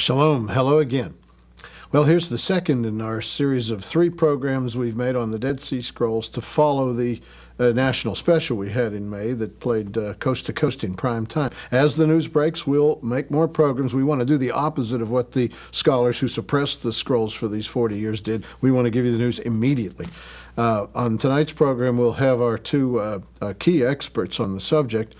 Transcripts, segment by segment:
Shalom. Hello again. Well, here's the second in our series of 3 programs we've made on the Dead Sea Scrolls to follow the national special we had in May that played coast to coast in prime time. As the news breaks, we'll make more programs. We want to do the opposite of what the scholars who suppressed the scrolls for these 40 years did. We want to give you the news immediately. On tonight's program, we'll have our 2 key experts on the subject.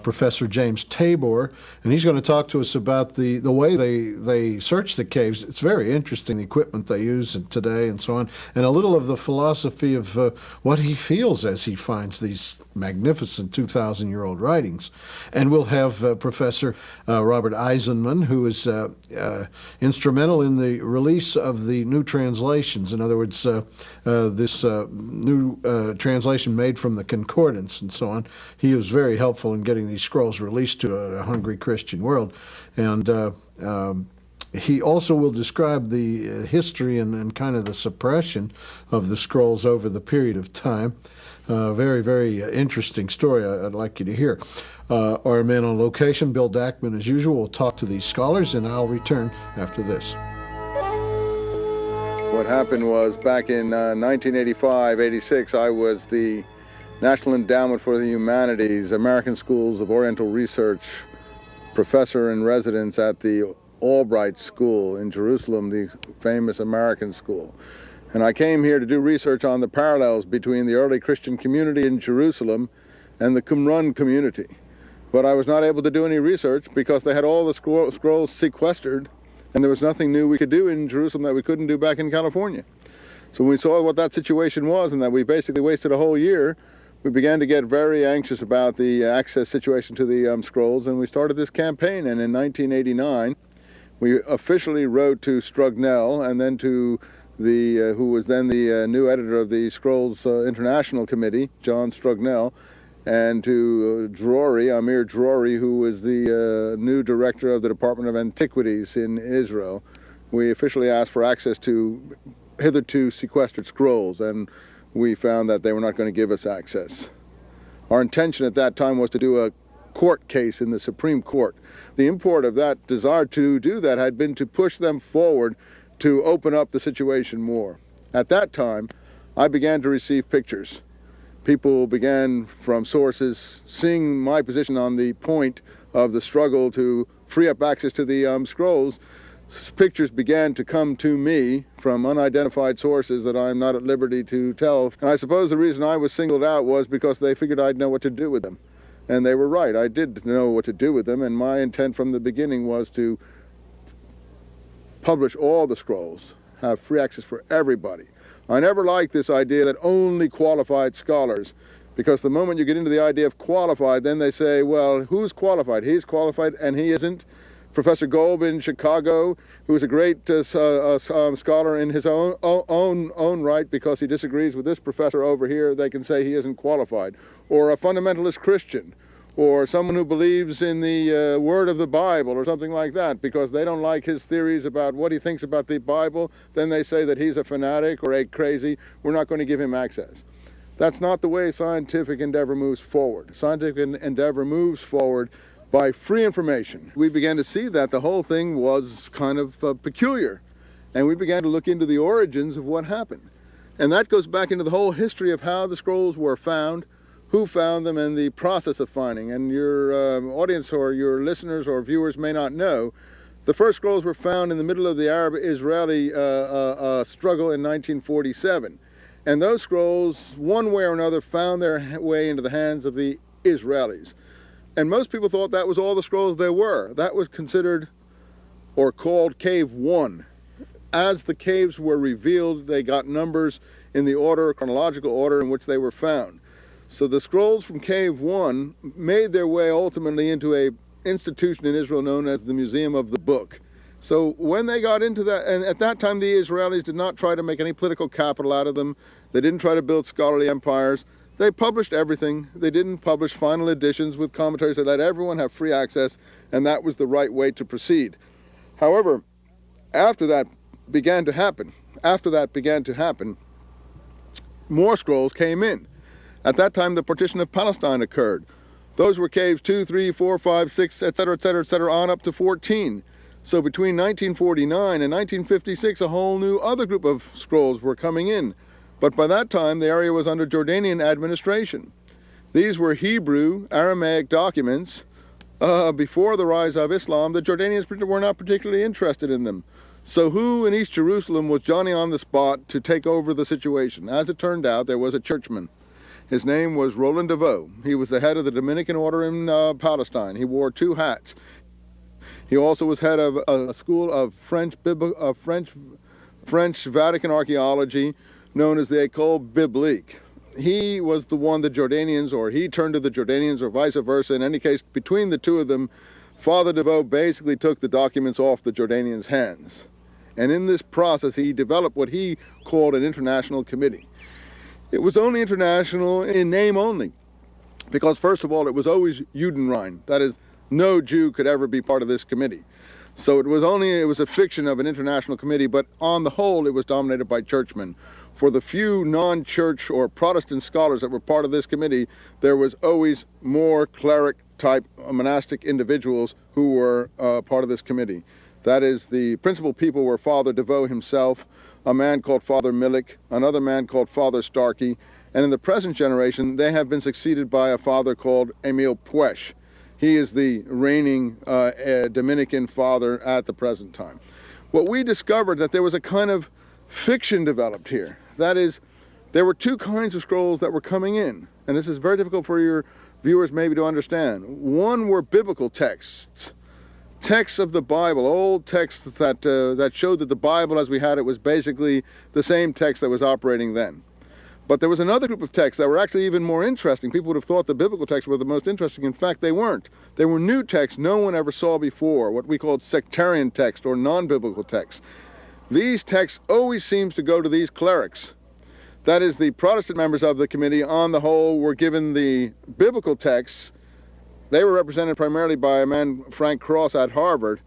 Professor James Tabor, and he's going to talk to us about the way they search the caves. It's very interesting, the equipment they use today and so on, and a little of the philosophy of what he feels as he finds these magnificent 2,000-year-old writings. And we'll have Professor Robert Eisenman, who is instrumental in the release of the new translations. In other words, this new translation made from the concordance and so on. He was very helpful in getting these scrolls released to a hungry Christian world. And he also will describe the history and kind of the suppression of the scrolls over the period of time. Very, very interesting story I'd like you to hear. Our man on location, Bill Dackman, as usual, will talk to these scholars, and I'll return after this. What happened was back in 1985-86, I was the National Endowment for the Humanities, American Schools of Oriental Research professor in residence at the Albright School in Jerusalem, the famous American school. And I came here to do research on the parallels between the early Christian community in Jerusalem and the Qumran community. But I was not able to do any research because they had all the scrolls sequestered, and there was nothing new we could do in Jerusalem that we couldn't do back in California. So when we saw what that situation was and that we basically wasted a whole year, we began to get very anxious about the access situation to the scrolls, and we started this campaign. And in 1989, we officially wrote to Strugnell and then to the who was then the new editor of the Scrolls International Committee, John Strugnell, and to Amir Drury, who was the new director of the Department of Antiquities in Israel. We officially asked for access to hitherto sequestered scrolls, and we found that they were not going to give us access. Our intention at that time was to do a court case in the Supreme Court. The import of that desire to do that had been to push them forward to open up the situation more. At that time, I began to receive pictures. People began from sources seeing my position on the point of the struggle to free up access to the scrolls. Pictures began to come to me from unidentified sources that I'm not at liberty to tell. And I suppose the reason I was singled out was because they figured I'd know what to do with them. And they were right. I did know what to do with them, and my intent from the beginning was to publish all the scrolls, have free access for everybody. I never liked this idea that only qualified scholars, because the moment you get into the idea of qualified, then they say, well, who's qualified? He's qualified and he isn't. Professor Golb in Chicago, who is a great scholar in his own right, because he disagrees with this professor over here, they can say he isn't qualified. Or a fundamentalist Christian, or someone who believes in the word of the Bible, or something like that, because they don't like his theories about what he thinks about the Bible, then they say that he's a fanatic or a crazy. We're not going to give him access. That's not the way scientific endeavor moves forward. Scientific endeavor moves forward by free information. We began to see that the whole thing was kind of peculiar, and we began to look into the origins of what happened. And that goes back into the whole history of how the scrolls were found, who found them, and the process of finding. And your audience or your listeners or viewers may not know, the first scrolls were found in the middle of the Arab-Israeli struggle in 1947. And those scrolls, one way or another, found their way into the hands of the Israelis. And most people thought that was all the scrolls there were. That was considered or called Cave 1. As the caves were revealed, they got numbers in the order, chronological order in which they were found. So the scrolls from Cave 1 made their way ultimately into an institution in Israel known as the Museum of the Book. So when they got into that, and at that time the Israelis did not try to make any political capital out of them. They didn't try to build scholarly empires. They published everything. They didn't publish final editions with commentaries that let everyone have free access, and that was the right way to proceed. However, after that began to happen, more scrolls came in. At that time, the partition of Palestine occurred. Those were caves 2, 3, 4, 5, 6, etc., on up to 14. So between 1949 and 1956, a whole new other group of scrolls were coming in. But by that time, the area was under Jordanian administration. These were Hebrew, Aramaic documents. Before the rise of Islam, the Jordanians were not particularly interested in them. So who in East Jerusalem was Johnny on the spot to take over the situation? As it turned out, there was a churchman. His name was Roland DeVoe. He was the head of the Dominican order in Palestine. He wore two hats. He also was head of a school of French Vatican archaeology known as the École Biblique. He was the one the Jordanians, or he turned to the Jordanians, or vice versa. In any case, between the two of them, Father DeVoe basically took the documents off the Jordanians' hands. And in this process, he developed what he called an international committee. It was only international in name only, because first of all, it was always Judenrein. That is, no Jew could ever be part of this committee. So it was a fiction of an international committee, but on the whole, it was dominated by churchmen. For the few non-church or Protestant scholars that were part of this committee, there was always more cleric-type monastic individuals who were part of this committee. That is, the principal people were Father DeVoe himself, a man called Father Milik, another man called Father Starkey, and in the present generation, they have been succeeded by a father called Emil Puesch. He is the reigning Dominican father at the present time. What we discovered that there was a kind of fiction developed here. That is, there were two kinds of scrolls that were coming in, and this is very difficult for your viewers maybe to understand. One were biblical texts, texts of the Bible, old texts that showed that the Bible as we had it was basically the same text that was operating then. But there was another group of texts that were actually even more interesting. People would have thought the biblical texts were the most interesting. In fact, they weren't. They were new texts no one ever saw before, what we called sectarian text or non-biblical texts. These texts always seems to go to these clerics. That is, the Protestant members of the committee, on the whole, were given the biblical texts. They were represented primarily by a man, Frank Cross, at Harvard.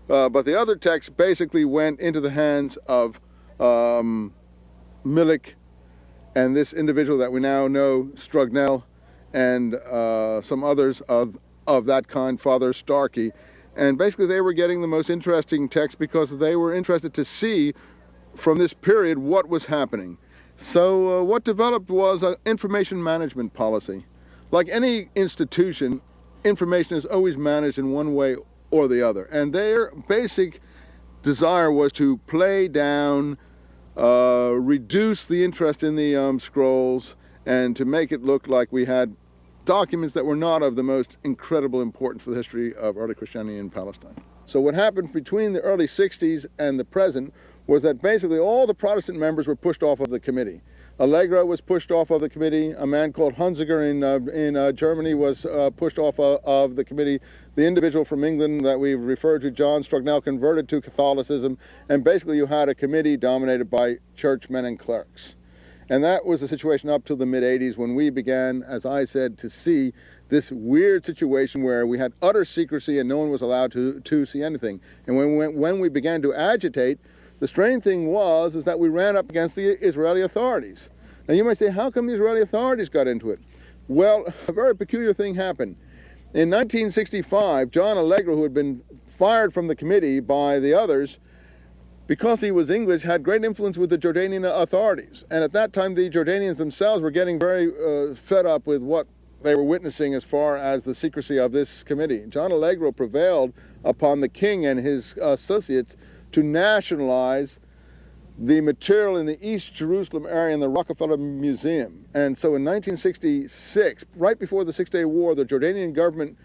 But the other texts basically went into the hands of Milik and this individual that we now know, Strugnell, and some others of that kind, Father Starkey. And basically they were getting the most interesting text because they were interested to see from this period what was happening. So what developed was an information management policy. Like any institution, information is always managed in one way or the other. And their basic desire was to play down, reduce the interest in the scrolls, and to make it look like we had documents that were not of the most incredible importance for the history of early Christianity in Palestine. So what happened between the early 60s and the present was that basically all the Protestant members were pushed off of the committee. Allegro was pushed off of the committee. A man called Hunziker in Germany was pushed off of the committee. The individual from England that we referred to, John Strugnell, converted to Catholicism. And basically you had a committee dominated by churchmen and clerics. And that was the situation up till the mid-'80s when we began, as I said, to see this weird situation where we had utter secrecy and no one was allowed to see anything. And when we began to agitate, the strange thing is that we ran up against the Israeli authorities. Now you might say, how come the Israeli authorities got into it? Well, a very peculiar thing happened. In 1965, John Allegro, who had been fired from the committee by the others, because he was English, had great influence with the Jordanian authorities. And at that time, the Jordanians themselves were getting very fed up with what they were witnessing as far as the secrecy of this committee. John Allegro prevailed upon the king and his associates to nationalize the material in the East Jerusalem area in the Rockefeller Museum. And so in 1966, right before the Six-Day War, the Jordanian government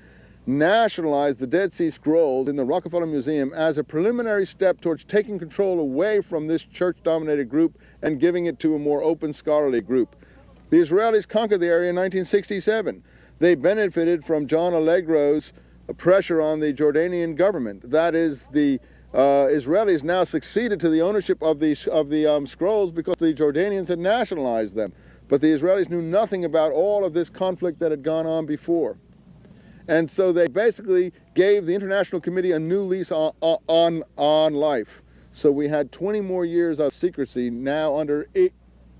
nationalized the Dead Sea Scrolls in the Rockefeller Museum as a preliminary step towards taking control away from this church-dominated group and giving it to a more open scholarly group. The Israelis conquered the area in 1967. They benefited from John Allegro's pressure on the Jordanian government. That is, the Israelis now succeeded to the ownership of the scrolls because the Jordanians had nationalized them. But the Israelis knew nothing about all of this conflict that had gone on before. And so they basically gave the International Committee a new lease on life. So we had 20 more years of secrecy now under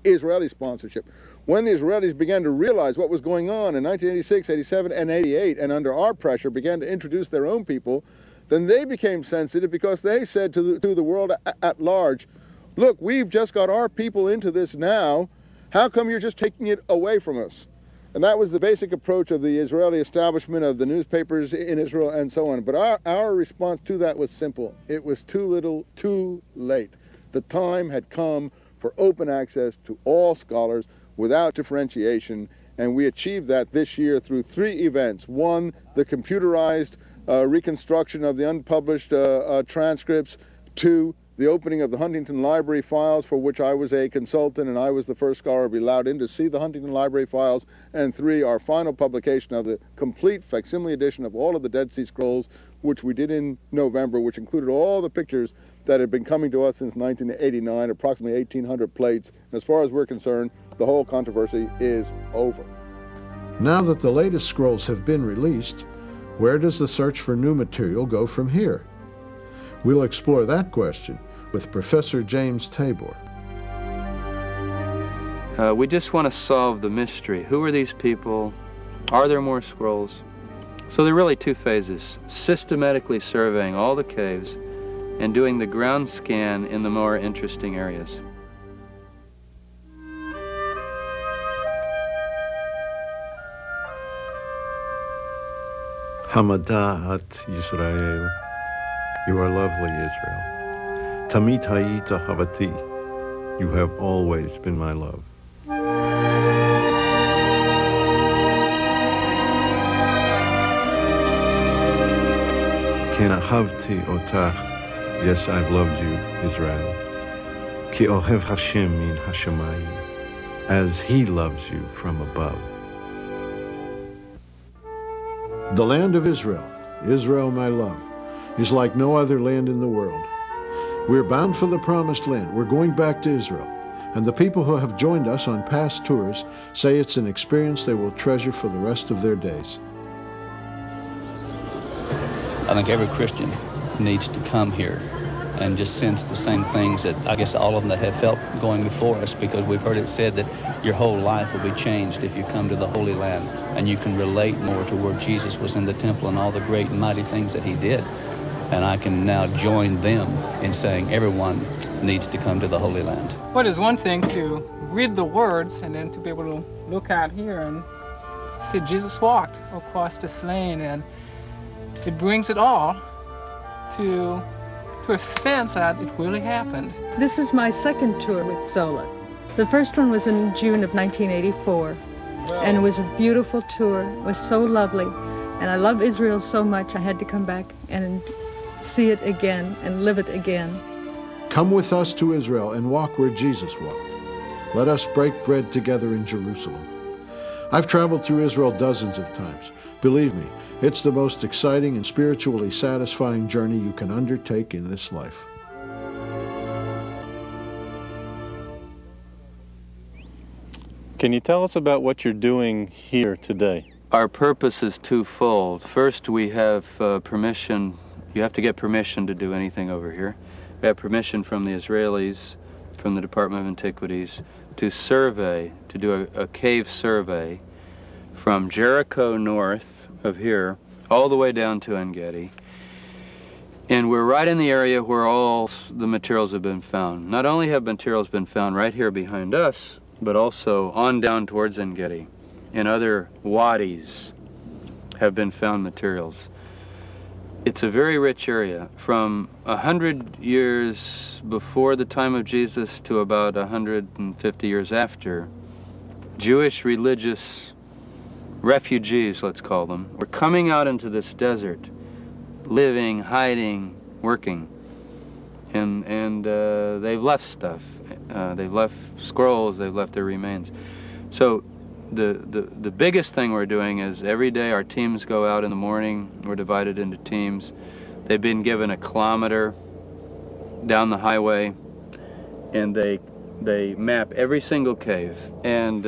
Israeli sponsorship. When the Israelis began to realize what was going on in 1986, 87, and 88, and under our pressure began to introduce their own people, then they became sensitive because they said to the world at large, look, we've just got our people into this now. How come you're just taking it away from us? And that was the basic approach of the Israeli establishment, of the newspapers in Israel, and so on. But our response to that was simple. It was too little, too late. The time had come for open access to all scholars without differentiation, and we achieved that this year through 3 events. 1, the computerized reconstruction of the unpublished transcripts. 2, the opening of the Huntington Library files, for which I was a consultant, and I was the first scholar to be allowed in to see the Huntington Library files. And 3, our final publication of the complete facsimile edition of all of the Dead Sea Scrolls, which we did in November, which included all the pictures that had been coming to us since 1989, approximately 1,800 plates. As far as we're concerned, the whole controversy is over. Now that the latest scrolls have been released, where does the search for new material go from here? We'll explore that question with Professor James Tabor. We just want to solve the mystery. Who are these people? Are there more scrolls? So there are really 2 phases: systematically surveying all the caves and doing the ground scan in the more interesting areas. Hamadat Yisrael, you are lovely, Israel. Tamit hayita havati, you have always been my love. Ken ahavti otach, yes, I've loved you, Israel. Ki ohev Hashem min hashamayim, as he loves you from above. The land of Israel, Israel my love, is like no other land in the world. We're bound for the promised land. We're going back to Israel. And the people who have joined us on past tours say it's an experience they will treasure for the rest of their days. I think every Christian needs to come here and just sense the same things that I guess all of them that have felt going before us, because we've heard it said that your whole life will be changed if you come to the Holy Land and you can relate more to where Jesus was in the temple and all the great and mighty things that he did. And I can now join them in saying everyone needs to come to the Holy Land. Well, it's one thing to read the words and then to be able to look out here and see Jesus walked across the slain, and it brings it all to a sense that it really happened. This is my second tour with Zola. The first one was in June of 1984, and it was a beautiful tour. It was so lovely, and I love Israel so much I had to come back and see it again and live it again. Come with us to Israel and walk where Jesus walked. Let us break bread together in Jerusalem. I've traveled through Israel dozens of times. Believe me, it's the most exciting and spiritually satisfying journey you can undertake in this life. Can you tell us about what you're doing here today? Our purpose is twofold. First, we have permission. You have to get permission to do anything over here. We have permission from the Israelis, from the Department of Antiquities, to survey, to do a cave survey from Jericho north of here all the way down to En-Gedi. And we're right in the area where all the materials have been found. Not only have materials been found right here behind us, but also on down towards En-Gedi. In other wadis have been found materials. It's a very rich area. From 100 years before the time of Jesus to about 150 years after, Jewish religious refugees, let's call them, were coming out into this desert, living, hiding, working. And they've left stuff. They've left scrolls, they've left their remains. So the biggest thing we're doing is every day our teams go out in the morning. We're divided into teams. They've been given a kilometer down the highway, and they map every single cave. And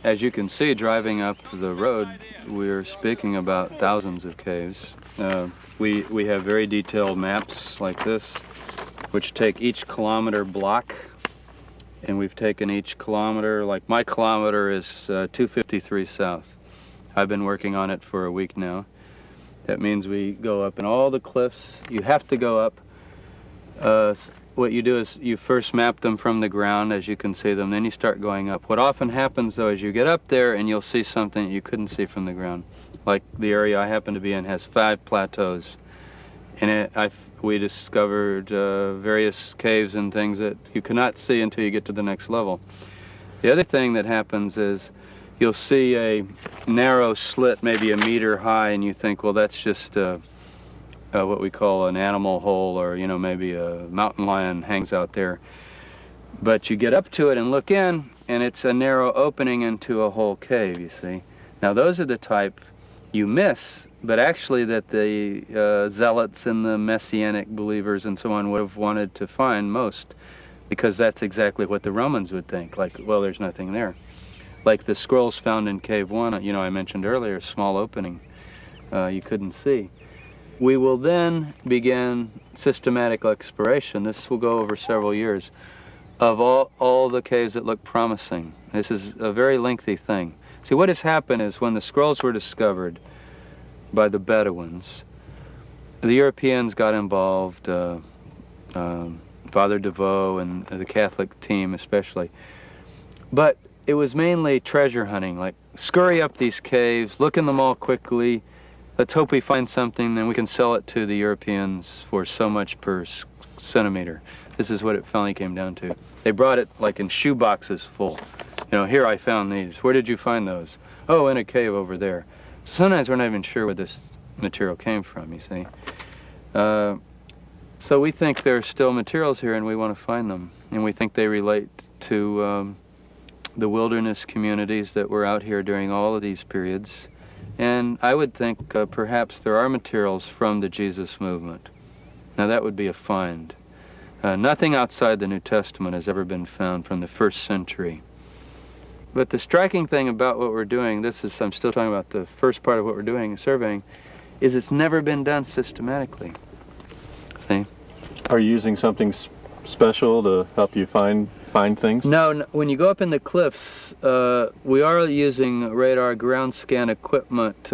as you can see, driving up the road, we're speaking about thousands of caves. We have very detailed maps like this, which take each kilometer block. And we've taken each kilometer, like my kilometer is 253 south. I've been working on it for a week now. That means we go up in all the cliffs. You have to go up. What you do is you first map them from the ground as you can see them, then you start going up. What often happens though is you get up there and you'll see something that you couldn't see from the ground. Like the area I happen to be in has 5 plateaus. And we discovered various caves and things that you cannot see until you get to the next level. The other thing that happens is you'll see a narrow slit, maybe a meter high, and you think, well, that's just what we call an animal hole, or maybe a mountain lion hangs out there. But you get up to it and look in, and it's a narrow opening into a whole cave, you see. Now those are the type you miss, but actually that the zealots and the Messianic believers and so on would have wanted to find most, because that's exactly what the Romans would think, like, well, there's nothing there. Like the scrolls found in Cave 1, I mentioned earlier, small opening, you couldn't see. We will then begin systematic exploration. This will go over several years, of all the caves that look promising. This is a very lengthy thing. See, what has happened is when the scrolls were discovered by the Bedouins, the Europeans got involved, Father DeVoe and the Catholic team especially. But it was mainly treasure hunting, like scurry up these caves, look in them all quickly, let's hope we find something, then we can sell it to the Europeans for so much per centimeter. This is what it finally came down to. They brought it like in shoe boxes full. Here I found these. Where did you find those? Oh, in a cave over there. Sometimes we're not even sure where this material came from, you see. So we think there are still materials here and we want to find them. And we think they relate to the wilderness communities that were out here during all of these periods. And I would think perhaps there are materials from the Jesus movement. Now that would be a find. Nothing outside the New Testament has ever been found from the 1st century. But the striking thing about what we're doing, I'm still talking about the first part of what we're doing, surveying, is it's never been done systematically. See? Are you using something special to help you find things? No, when you go up in the cliffs, we are using radar ground scan equipment.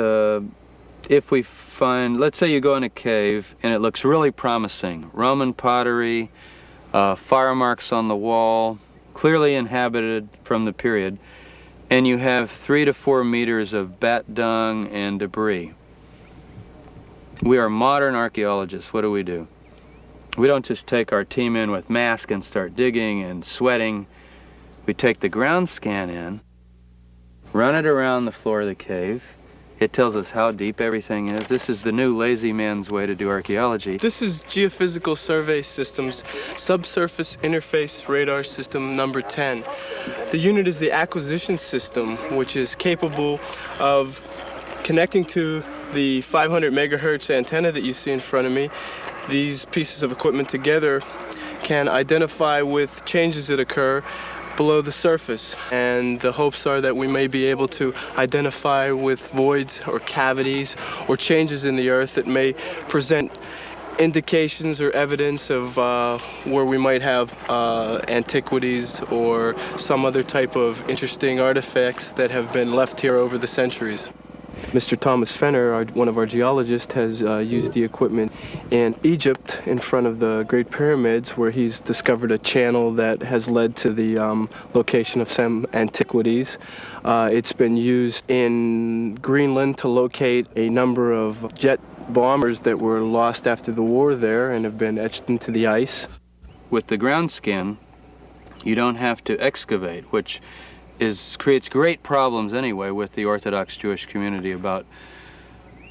If we find, let's say you go in a cave and it looks really promising, Roman pottery, fire marks on the wall, clearly inhabited from the period, and you have 3 to 4 meters of bat dung and debris. We are modern archaeologists. What do? We don't just take our team in with masks and start digging and sweating. We take the ground scan in, run it around the floor of the cave. It tells us how deep everything is. This is the new lazy man's way to do archaeology. This is Geophysical Survey Systems Subsurface Interface Radar System number 10. The unit is the acquisition system, which is capable of connecting to the 500 megahertz antenna that you see in front of me. These pieces of equipment together can identify with changes that occur below the surface, and the hopes are that we may be able to identify with voids or cavities or changes in the earth that may present indications or evidence of where we might have antiquities or some other type of interesting artifacts that have been left here over the centuries. Mr. Thomas Fenner, one of our geologists, has used the equipment in Egypt in front of the Great Pyramids, where he's discovered a channel that has led to the location of some antiquities. It's been used in Greenland to locate a number of jet bombers that were lost after the war there and have been etched into the ice. With the ground scan, you don't have to excavate, which creates great problems anyway with the Orthodox Jewish community about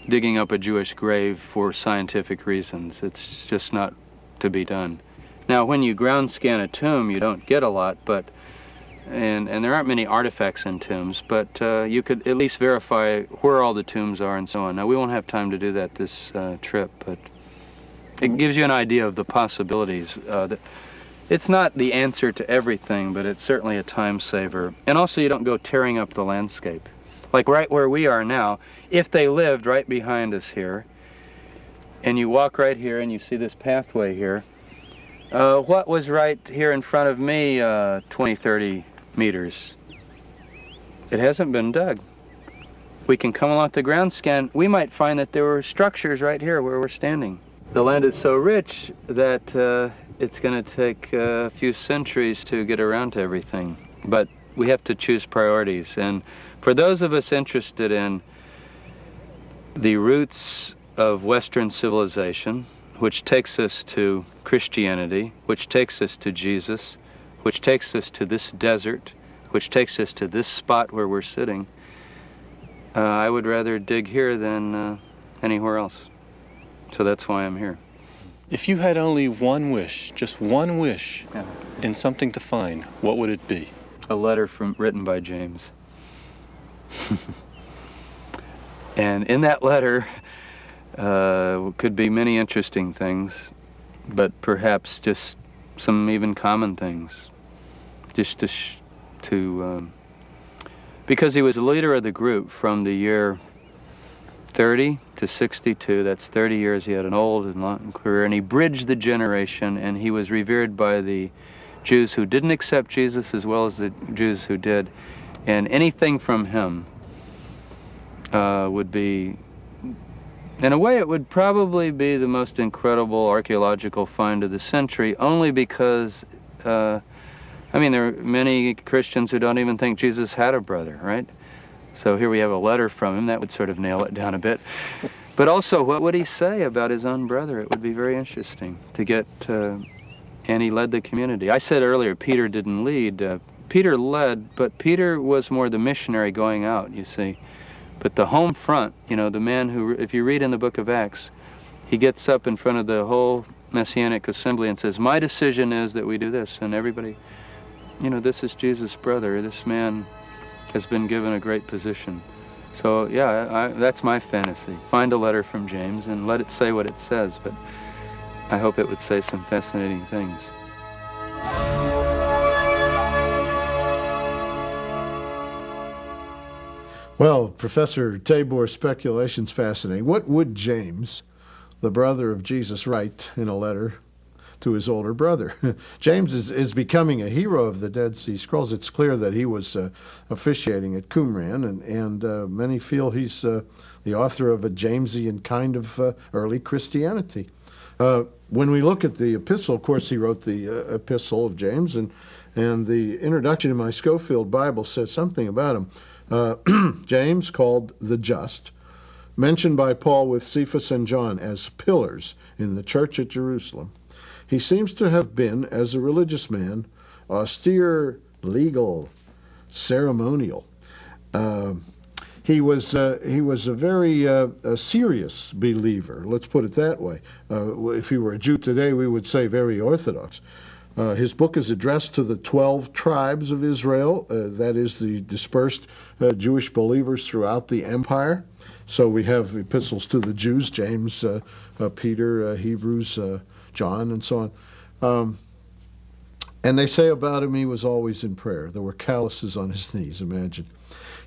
digging up a Jewish grave for scientific reasons. It's just not to be done. Now, when you ground scan a tomb, you don't get a lot, and there aren't many artifacts in tombs, but you could at least verify where all the tombs are and so on. Now, we won't have time to do that this trip, but it gives you an idea of the possibilities. It's not the answer to everything, but it's certainly a time saver. And also you don't go tearing up the landscape. Like right where we are now, if they lived right behind us here, and you walk right here and you see this pathway here, what was right here in front of me 20, 30 meters? It hasn't been dug. we can come along the ground scan, we might find that there were structures right here where we're standing. The land is so rich that it's going to take a few centuries to get around to everything. But we have to choose priorities. And for those of us interested in the roots of Western civilization, which takes us to Christianity, which takes us to Jesus, which takes us to this desert, which takes us to this spot where we're sitting, I would rather dig here than anywhere else. So that's why I'm here. If you had only one wish, just one wish, in something to find, what would it be? A letter written by James. And in that letter could be many interesting things, but perhaps just some even common things. Just to because he was the leader of the group from the year 30 to 62. That's 30 years. He had an old and long career, and he bridged the generation, and he was revered by the Jews who didn't accept Jesus as well as the Jews who did. And anything from him would be, in a way, it would probably be the most incredible archaeological find of the century, only because, I mean, there are many Christians who don't even think Jesus had a brother, right? So here we have a letter from him. That would sort of nail it down a bit. But also, what would he say about his own brother? It would be very interesting to get, and he led the community. I said earlier, Peter didn't lead. Peter led, but Peter was more the missionary going out, you see. But the home front, you know, the man who, if you read in the book of Acts, he gets up in front of the whole Messianic assembly and says, my decision is that we do this. And everybody, you know, this is Jesus' brother. This man has been given a great position. So, yeah, that's my fantasy. Find a letter from James and let it say what it says. But I hope it would say some fascinating things. Well, Professor Tabor's speculation's fascinating. What would James, the brother of Jesus, write in a letter to his older brother? James is becoming a hero of the Dead Sea Scrolls. It's clear that he was officiating at Qumran, and many feel he's the author of a Jamesian kind of early Christianity. When we look at the epistle, of course, he wrote the epistle of James, and the introduction in my Schofield Bible says something about him. James, called the Just, mentioned by Paul with Cephas and John as pillars in the church at Jerusalem. He seems to have been, as a religious man, austere, legal, ceremonial. He was a very serious believer, let's put it that way. If he were a Jew today, we would say very orthodox. His book is addressed to the 12 tribes of Israel, that is the dispersed Jewish believers throughout the empire. So we have epistles to the Jews, James, Peter, Hebrews, John, and so on. And they say about him he was always in prayer. There were calluses on his knees, imagine.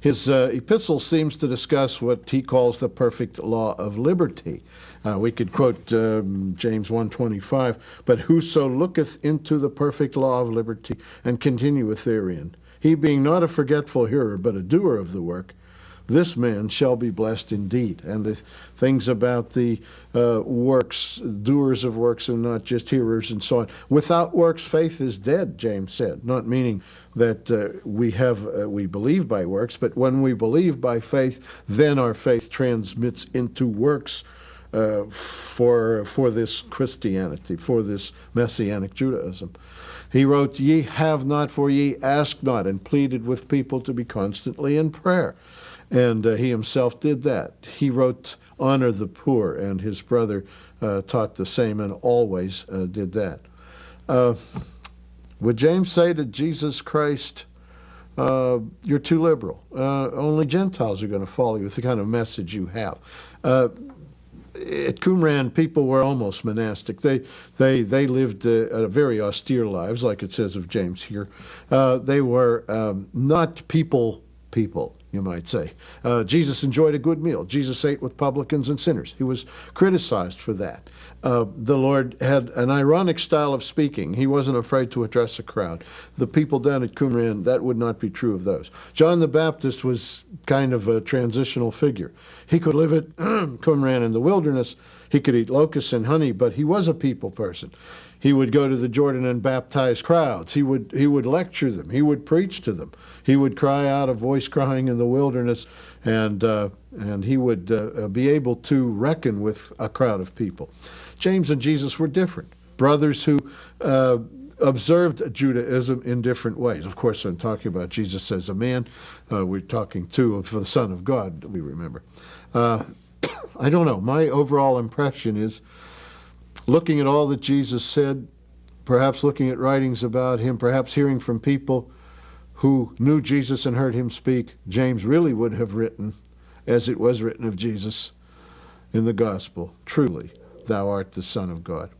His epistle seems to discuss what he calls the perfect law of liberty. We could quote James 1:25, but whoso looketh into the perfect law of liberty and continueth therein, he being not a forgetful hearer, but a doer of the work, this man shall be blessed indeed. And the things about the works, doers of works and not just hearers and so on. Without works, faith is dead, James said, not meaning that we believe by works, but when we believe by faith, then our faith transmits into works for this Christianity, for this Messianic Judaism. He wrote, ye have not, for ye ask not, and pleaded with people to be constantly in prayer. And he himself did that. He wrote, honor the poor, and his brother taught the same and always did that. Would James say to Jesus Christ, you're too liberal? Only Gentiles are going to follow you with the kind of message you have. At Qumran, people were almost monastic. They lived very austere lives, like it says of James here. They were not people. you might say. Jesus enjoyed a good meal. Jesus ate with publicans and sinners. He was criticized for that. The Lord had an ironic style of speaking. He wasn't afraid to address a crowd. The people down at Qumran, that would not be true of those. John the Baptist was kind of a transitional figure. He could live at Qumran in the wilderness. He could eat locusts and honey, but he was a people person. He would go to the Jordan and baptize crowds. He would lecture them. He would preach to them. He would cry out a voice crying in the wilderness, and he would be able to reckon with a crowd of people. James and Jesus were different, brothers who observed Judaism in different ways. Of course, I'm talking about Jesus as a man. We're talking, too, of the Son of God, we remember. I don't know. My overall impression is, looking at all that Jesus said, perhaps looking at writings about him, perhaps hearing from people who knew Jesus and heard him speak, James really would have written, as it was written of Jesus in the gospel, truly, thou art the Son of God.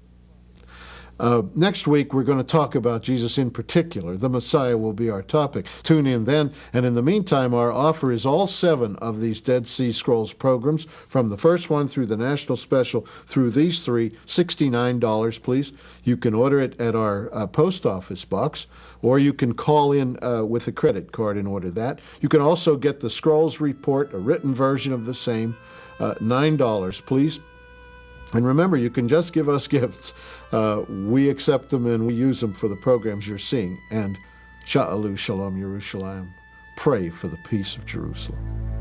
Next week, we're going to talk about Jesus in particular. The Messiah will be our topic. Tune in then. And in the meantime, our offer is all 7 of these Dead Sea Scrolls programs, from the first one through the National Special through these 3, $69, please. You can order it at our post office box, or you can call in with a credit card and order that. You can also get the Scrolls Report, a written version of the same, $9, please. And remember, you can just give us gifts. We accept them and we use them for the programs you're seeing. And Sha'alu Shalom Yerushalayim. Pray for the peace of Jerusalem.